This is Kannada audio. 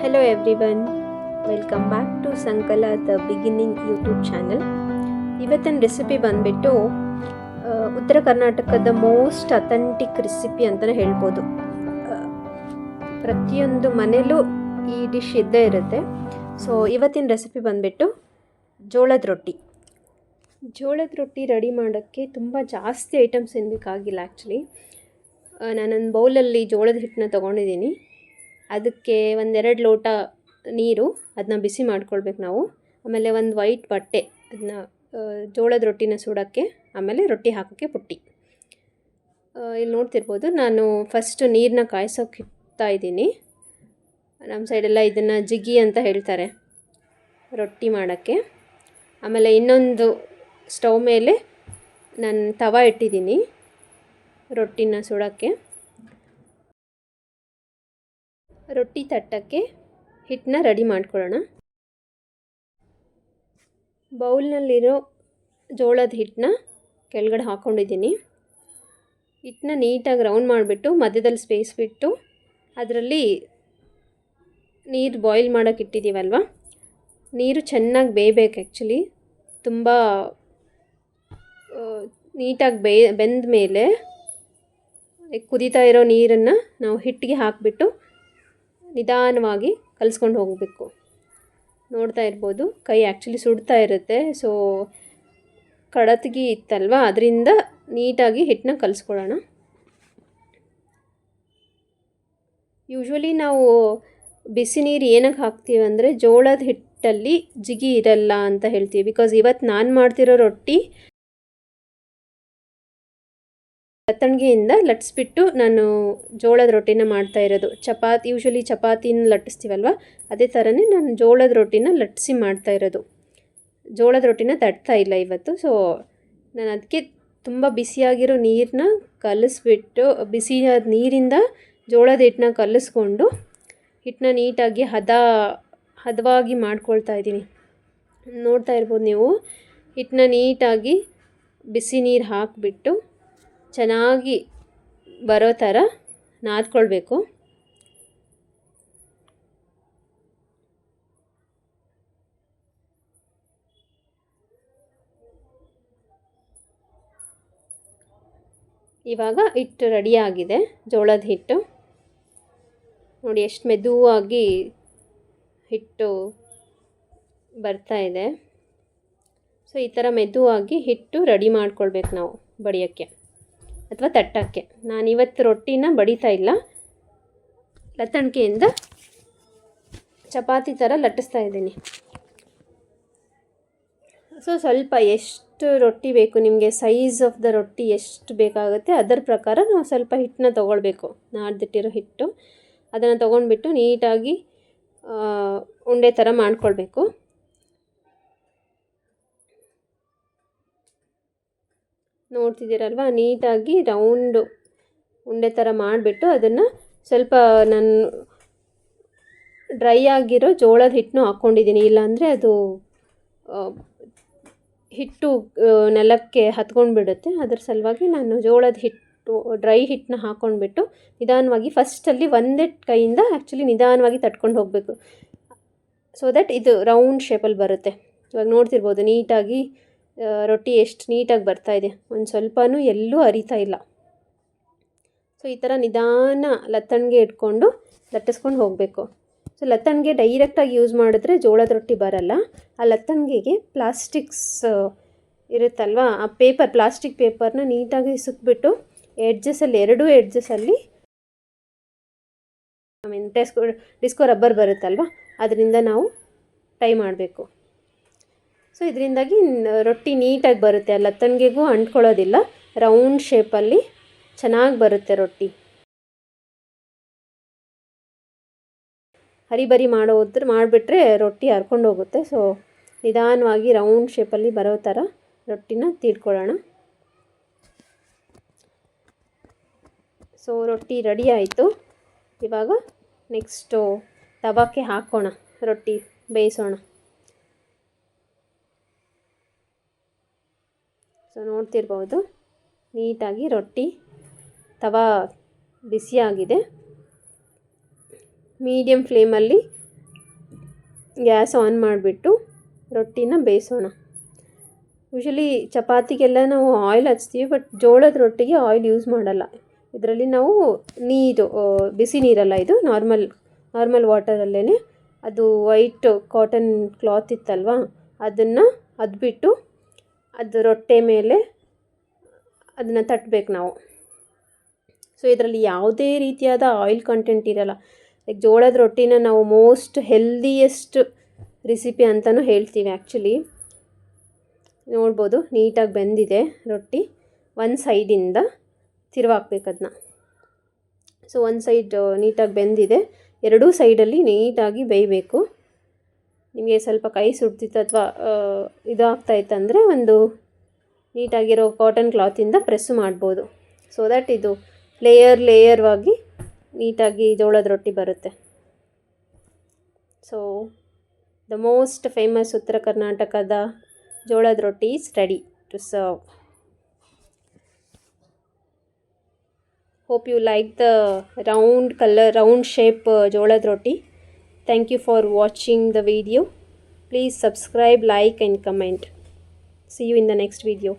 Hello everyone, welcome back to Sankala the Beginning YouTube channel. ಇವತ್ತಿನ ರೆಸಿಪಿ ಬಂದುಬಿಟ್ಟು ಉತ್ತರ ಕರ್ನಾಟಕದ ಮೋಸ್ಟ್ ಅಥೆಂಟಿಕ್ ರೆಸಿಪಿ ಅಂತಲೇ ಹೇಳ್ಬೋದು. ಪ್ರತಿಯೊಂದು ಮನೇಲೂ ಈ ಡಿಶ್ ಇದ್ದೇ ಇರುತ್ತೆ. ಸೊ ಇವತ್ತಿನ ರೆಸಿಪಿ ಬಂದುಬಿಟ್ಟು ಜೋಳದ ರೊಟ್ಟಿ. ಜೋಳದ ರೊಟ್ಟಿ ರೆಡಿ ಮಾಡೋಕ್ಕೆ ತುಂಬ ಜಾಸ್ತಿ ಐಟಮ್ಸ್ ಏನು ಬೇಕಾಗಿಲ್ಲ. ಆ್ಯಕ್ಚುಲಿ ನಾನೊಂದು ಬೌಲಲ್ಲಿ ಜೋಳದ ಹಿಟ್ಟನ್ನ ತೊಗೊಂಡಿದ್ದೀನಿ. ಅದಕ್ಕೆ ಒಂದೆರಡು ಲೋಟ ನೀರು, ಅದನ್ನ ಬಿಸಿ ಮಾಡ್ಕೊಳ್ಬೇಕು ನಾವು. ಆಮೇಲೆ ಒಂದು ವೈಟ್ ಬಟ್ಟೆ, ಅದನ್ನ ಜೋಳದ ರೊಟ್ಟಿನ ಸುಡೋಕ್ಕೆ, ಆಮೇಲೆ ರೊಟ್ಟಿ ಹಾಕೋಕ್ಕೆ ಪುಟ್ಟಿ. ಇಲ್ಲಿ ನೋಡ್ತಿರ್ಬೋದು, ನಾನು ಫಸ್ಟು ನೀರನ್ನ ಕಾಯಿಸೋಕೆ ಇಡ್ತಾ ಇದ್ದೀನಿ. ನಮ್ಮ ಸೈಡೆಲ್ಲ ಇದನ್ನು ಜಿಗಿ ಅಂತ ಹೇಳ್ತಾರೆ ರೊಟ್ಟಿ ಮಾಡೋಕ್ಕೆ. ಆಮೇಲೆ ಇನ್ನೊಂದು ಸ್ಟವ್ ಮೇಲೆ ನಾನು ತವ ಇಟ್ಟಿದ್ದೀನಿ ರೊಟ್ಟಿನ ಸುಡೋಕ್ಕೆ. ರೊಟ್ಟಿ ತಟ್ಟಕ್ಕೆ ಹಿಟ್ಟನ್ನ ರೆಡಿ ಮಾಡ್ಕೊಳ್ಳೋಣ. ಬೌಲ್ನಲ್ಲಿರೋ ಜೋಳದ ಹಿಟ್ಟನ್ನ ಕೆಳಗಡೆ ಹಾಕ್ಕೊಂಡಿದ್ದೀನಿ. ಹಿಟ್ಟನ್ನ ನೀಟಾಗಿ ರೌಂಡ್ ಮಾಡಿಬಿಟ್ಟು ಮಧ್ಯದಲ್ಲಿ ಸ್ಪೇಸ್ ಬಿಟ್ಟು ಅದರಲ್ಲಿ ನೀರು ಬಾಯ್ಲ್ ಮಾಡೋಕ್ಕೆ ಇಟ್ಟಿದ್ದೀವಲ್ವ, ನೀರು ಚೆನ್ನಾಗಿ ಬೇಯಬೇಕು. ಆ್ಯಕ್ಚುಲಿ ತುಂಬ ನೀಟಾಗಿ ಬೆಂದ ಮೇಲೆ ಕುದೀತಾ ಇರೋ ನೀರನ್ನು ನಾವು ಹಿಟ್ಟಿಗೆ ಹಾಕಿಬಿಟ್ಟು ನಿಧಾನವಾಗಿ ಕಲಿಸ್ಕೊಂಡು ಹೋಗಬೇಕು. ನೋಡ್ತಾ ಇರ್ಬೋದು, ಕೈ ಆ್ಯಕ್ಚುಲಿ ಸುಡ್ತಾ ಇರುತ್ತೆ. ಸೊ ಕಡತಗಿ ಇತ್ತಲ್ವ, ಅದರಿಂದ ನೀಟಾಗಿ ಹಿಟ್ಟನ್ನ ಕಲಿಸ್ಕೊಳ್ಳೋಣ. ಯೂಶ್ವಲಿ ನಾವು ಬಿಸಿ ನೀರು ಏನಕ್ಕೆ ಹಾಕ್ತೀವಿ ಅಂದರೆ ಜೋಳದ ಹಿಟ್ಟಲ್ಲಿ ಜಿಗಿ ಇರಲ್ಲ ಅಂತ ಹೇಳ್ತೀವಿ. ಬಿಕಾಸ್ ಇವತ್ತು ನಾನು ಮಾಡ್ತಿರೋ ರೊಟ್ಟಿ ಲತ್ತಣಿಗೆಯಿಂದ ಲಟ್ಟಿಸ್ಬಿಟ್ಟು ನಾನು ಜೋಳದ ರೊಟ್ಟಿನ ಮಾಡ್ತಾ ಇರೋದು. ಯೂಶ್ವಲಿ ಚಪಾತಿನ ಲಟ್ಟಿಸ್ತೀವಲ್ವ, ಅದೇ ಥರನೇ ನಾನು ಜೋಳದ ರೊಟ್ಟಿನ ಲಟ್ಟಿಸಿ ಮಾಡ್ತಾ ಇರೋದು. ಜೋಳದ ರೊಟ್ಟಿನ ತಟ್ತಾ ಇಲ್ಲ ಇವತ್ತು. ಸೊ ನಾನು ಅದಕ್ಕೆ ತುಂಬ ಬಿಸಿಯಾಗಿರೋ ನೀರನ್ನ ಕಲಿಸ್ಬಿಟ್ಟು, ಬಿಸಿಯಾದ ನೀರಿಂದ ಜೋಳದ ಹಿಟ್ಟನ್ನ ಕಲಿಸ್ಕೊಂಡು ಹಿಟ್ಟನ್ನ ನೀಟಾಗಿ ಹದವಾಗಿ ಮಾಡ್ಕೊಳ್ತಾ ಇದ್ದೀನಿ. ನೋಡ್ತಾ ಇರ್ಬೋದು ನೀವು, ಹಿಟ್ಟನ್ನ ನೀಟಾಗಿ ಬಿಸಿ ನೀರು ಹಾಕಿಬಿಟ್ಟು ಚೆನ್ನಾಗಿ ಬರೋ ಥರ ನಾದ್ಕೊಳ್ಬೇಕು. ಇವಾಗ ಹಿಟ್ಟು ರೆಡಿಯಾಗಿದೆ, ಜೋಳದ ಹಿಟ್ಟು. ನೋಡಿ ಎಷ್ಟು ಮೆದುವಾಗಿ ಹಿಟ್ಟು ಬರ್ತಾ ಇದೆ. ಸೊ ಈ ಥರ ಮೆದುವಾಗಿ ಹಿಟ್ಟು ರೆಡಿ ಮಾಡ್ಕೊಳ್ಬೇಕು ನಾವು ಬಡಿಯೋಕ್ಕೆ ಅಥವಾ ತಟ್ಟಕ್ಕೆ. ನಾನಿವತ್ತು ರೊಟ್ಟಿನ ಬಡಿತಾ ಇಲ್ಲ, ಲತ್ತಣಿಕೆಯಿಂದ ಚಪಾತಿ ಥರ ಲಟ್ಟಿಸ್ತಾ ಇದ್ದೀನಿ. ಸೊ ಸ್ವಲ್ಪ ಎಷ್ಟು ರೊಟ್ಟಿ ಬೇಕು ನಿಮಗೆ, ಸೈಜ್ ಆಫ್ ದ ರೊಟ್ಟಿ ಎಷ್ಟು ಬೇಕಾಗುತ್ತೆ ಅದರ ಪ್ರಕಾರ ನಾವು ಸ್ವಲ್ಪ ಹಿಟ್ಟನ್ನ ತೊಗೊಳ್ಬೇಕು. ನಾದಿಟ್ಟಿರೋ ಹಿಟ್ಟು ಅದನ್ನು ತೊಗೊಂಡ್ಬಿಟ್ಟು ನೀಟಾಗಿ ಉಂಡೆ ಥರ ಮಾಡ್ಕೊಳ್ಬೇಕು. ನೋಡ್ತಿದ್ದೀರಲ್ವ, ನೀಟಾಗಿ ರೌಂಡು ಉಂಡೆ ಥರ ಮಾಡಿಬಿಟ್ಟು ಅದನ್ನು ಸ್ವಲ್ಪ ನಾನು ಡ್ರೈ ಆಗಿರೋ ಜೋಳದ ಹಿಟ್ಟನ್ನು ಹಾಕ್ಕೊಂಡಿದ್ದೀನಿ. ಇಲ್ಲಾಂದರೆ ಅದು ಹಿಟ್ಟು ನೆಲಕ್ಕೆ ಹತ್ಕೊಂಡ್ಬಿಡುತ್ತೆ. ಅದರ ಸಲುವಾಗಿ ನಾನು ಜೋಳದ ಹಿಟ್ಟು ಡ್ರೈ ಹಿಟ್ಟನ್ನ ಹಾಕ್ಕೊಂಡ್ಬಿಟ್ಟು ನಿಧಾನವಾಗಿ ಫಸ್ಟಲ್ಲಿ ಒಂದೇ ಕೈಯಿಂದ ಆ್ಯಕ್ಚುಲಿ ನಿಧಾನವಾಗಿ ತಟ್ಕೊಂಡು ಹೋಗಬೇಕು. ಸೊ ದಟ್ ಇದು ರೌಂಡ್ ಶೇಪಲ್ಲಿ ಬರುತ್ತೆ. ಇವಾಗ ನೋಡ್ತಿರ್ಬೋದು ನೀಟಾಗಿ ರೊಟ್ಟಿ ಎಷ್ಟು ನೀಟಾಗಿ ಬರ್ತಾಯಿದೆ, ಒಂದು ಸ್ವಲ್ಪನೂ ಎಲ್ಲೂ ಅರಿತಾ ಇಲ್ಲ. ಸೊ ಈ ಥರ ನಿಧಾನ ಲತ್ತಣಿಗೆ ಇಟ್ಕೊಂಡು ಲಟ್ಟಿಸ್ಕೊಂಡು ಹೋಗಬೇಕು. ಸೊ ಲತ್ತಣಿಗೆ ಡೈರೆಕ್ಟಾಗಿ ಯೂಸ್ ಮಾಡಿದ್ರೆ ಜೋಳದ ರೊಟ್ಟಿ ಬರಲ್ಲ. ಆ ಲತ್ತಣಿಗೆಗೆ ಪ್ಲಾಸ್ಟಿಕ್ಸ್ ಇರುತ್ತಲ್ವ, ಆ ಪ್ಲಾಸ್ಟಿಕ್ ಪೇಪರ್ನ ನೀಟಾಗಿ ಸುತ್ತಬಿಟ್ಟು ಎರಡೂ ಎಡ್ಜಸಲ್ಲಿ ಡಿಸ್ಕೋ ರಬ್ಬರ್ ಬರುತ್ತಲ್ವ, ಅದರಿಂದ ನಾವು ಟೈ ಮಾಡಬೇಕು. ಸೊ ಇದರಿಂದಾಗಿ ರೊಟ್ಟಿ ನೀಟಾಗಿ ಬರುತ್ತೆ, ಆ ಲತ್ತಣಿಗೆಗೂ ಅಂಟ್ಕೊಳ್ಳೋದಿಲ್ಲ, ರೌಂಡ್ ಶೇಪಲ್ಲಿ ಚೆನ್ನಾಗಿ ಬರುತ್ತೆ ರೊಟ್ಟಿ. ಹರಿಬರಿ ಮಾಡಿಬಿಟ್ರೆ ರೊಟ್ಟಿ ಹರ್ಕೊಂಡು ಹೋಗುತ್ತೆ. ಸೊ ನಿಧಾನವಾಗಿ ರೌಂಡ್ ಶೇಪಲ್ಲಿ ಬರೋ ಥರ ರೊಟ್ಟಿನ ತೀಡ್ಕೊಳ್ಳೋಣ. ಸೊ ರೊಟ್ಟಿ ರೆಡಿ ಆಯಿತು. ಇವಾಗ ನೆಕ್ಸ್ಟು ತವಕ್ಕೆ ಹಾಕೋಣ, ರೊಟ್ಟಿ ಬೇಯಿಸೋಣ. ಸೊ ನೋಡ್ತಿರ್ಬೋದು, ನೀಟಾಗಿ ರೊಟ್ಟಿ ತವ ಬಿಸಿಯಾಗಿದೆ. ಮೀಡಿಯಮ್ ಫ್ಲೇಮಲ್ಲಿ ಗ್ಯಾಸ್ ಆನ್ ಮಾಡಿಬಿಟ್ಟು ರೊಟ್ಟಿನ ಬೇಯಿಸೋಣ. ಯೂಶಲಿ ಚಪಾತಿಗೆಲ್ಲ ನಾವು ಆಯಿಲ್ ಹಚ್ತೀವಿ, ಬಟ್ ಜೋಳದ ರೊಟ್ಟಿಗೆ ಆಯಿಲ್ ಯೂಸ್ ಮಾಡಲ್ಲ. ಇದರಲ್ಲಿ ನಾವು ನೀರು, ಬಿಸಿ ನೀರಲ್ಲ, ಇದು ನಾರ್ಮಲ್ ವಾಟರಲ್ಲೇ ಅದು ವೈಟ್ ಕಾಟನ್ ಕ್ಲಾತ್ ಇತ್ತಲ್ವ, ಅದನ್ನು ಅದ್ಬಿಟ್ಟು ಅದು ರೊಟ್ಟೆ ಮೇಲೆ ಅದನ್ನು ತಟ್ಟಬೇಕು ನಾವು. ಸೊ ಇದರಲ್ಲಿ ಯಾವುದೇ ರೀತಿಯಾದ ಆಯಿಲ್ ಕಂಟೆಂಟ್ ಇರಲ್ಲ. ಲೈಕ್ ಜೋಳದ ರೊಟ್ಟಿನ ನಾವು ಮೋಸ್ಟ್ ಹೆಲ್ದಿಯೆಸ್ಟ್ ರೆಸಿಪಿ ಅಂತಲೂ ಹೇಳ್ತೀವಿ ಆ್ಯಕ್ಚುಲಿ. ನೋಡ್ಬೋದು ನೀಟಾಗಿ ಬೆಂದಿದೆ ರೊಟ್ಟಿ. ಒಂದು ಸೈಡಿಂದ ತಿರುವಾಕ್ಬೇಕು ಅದನ್ನ. ಸೊ ಒಂದು ಸೈಡ್ ನೀಟಾಗಿ ಬೆಂದಿದೆ, ಎರಡೂ ಸೈಡಲ್ಲಿ ನೀಟಾಗಿ ಬೇಯಬೇಕು. ನಿಮಗೆ ಸ್ವಲ್ಪ ಕೈ ಸುಡ್ತಿತ್ತು ಅಥವಾ ಇದಾಗ್ತಾಯಿತ್ತಂದರೆ ಒಂದು ನೀಟಾಗಿರೋ ಕಾಟನ್ ಕ್ಲಾತಿಂದ ಪ್ರೆಸ್ ಮಾಡ್ಬೋದು. ಸೊ ದ್ಯಾಟ್ ಇದು ಲೇಯರ್ವಾಗಿ ನೀಟಾಗಿ ಜೋಳದ ರೊಟ್ಟಿ ಬರುತ್ತೆ. ಸೊ ದ ಮೋಸ್ಟ್ ಫೇಮಸ್ ಉತ್ತರ ಕರ್ನಾಟಕದ ಜೋಳದ ರೊಟ್ಟಿ is ready to serve. Hope you like the round shape jolad roti. Thank you for watching the video. Please subscribe, like and comment. See you in the next video.